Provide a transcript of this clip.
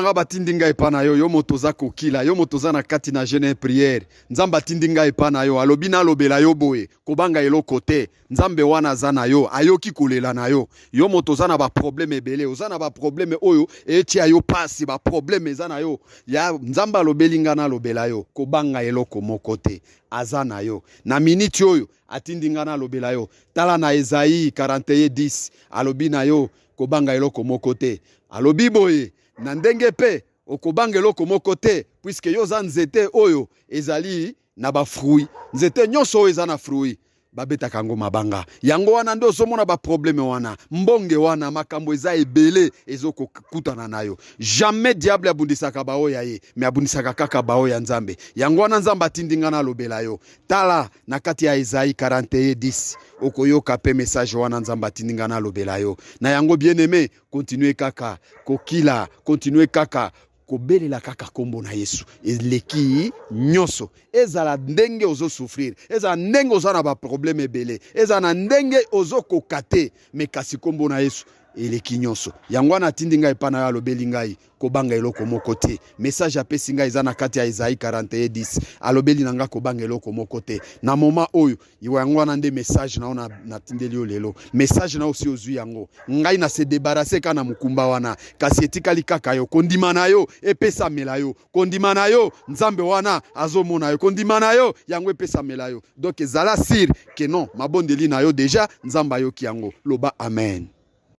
nanga batindi ngai epa na yo, yo motoza kokila, yo motoza na kati na jeune prière. Nzambe atindi ngai epa na yo, alobi na lobela yo boye, kobanga eloko te. Nzambe wana za na yo, ayoki kolela na yo. Yo motoza na ba problème ebele, oza na ba problème oyo eti ayo pasi ba problème eza na yo. Ya nzambe alobeli nga na lobela yo, kobanga eloko moko te. Aza na yo. Na minute oyo atindi nga na lobela yo. Tala na Esaïe 41:10, alobi na yo kobanga eloko moko te. Alobi boye na ndenge pe okobanga eloko moko te, puisque yo za nzete oyo ezali na ba fruit. Nzete nyonso oyo eza na fruit babeta kango mabanga. Yango wana ndo somona ba problème wana. Mbonge wana makambo eza ebele ezoko kutana nayo. Jamais diable abundisaka ba oya ye, mais abundisaka kaka ba oya Nzambe. Yango wana Nzambe atindinga na lobela yo. Tala na kati ya Esaïe 41:10. Okoyoka pe message wana Nzambe atindinga na lobela yo. Na yango bien-aimé, continuez kaka kokila, continuez kaka kobelela kaka kombo na Yesu. Eleki nyonso. Ezala ndenge ozo souffrir. Ezala ndenge ozo na ba problème ebele. Ezala ndenge ozo kokate. Me kasi kombo na Yesu. Eleki nyonso. Yango wana atindi ngai epa na yo alobeli ngai kobanga eloko moko te. Message apesi ngai eza na kati ya Esaïe 41:10. Alobeli na nga kobanga eloko moko te. Na moment oyo yango wana nde message na ona natindeli yo lelo. Message na osi ozwi yango. Ngai na se débarrasser kana mukumba wana. Kasi etikali kaka yo kondima na yo epesa mela yo. Kondima na yo Nzambe wana azomona yo. Kondima na yo yango epesa mela yo. Donc ezala sir que non mabondeli na yo déjà Nzamba yo ki yango. Loba amen.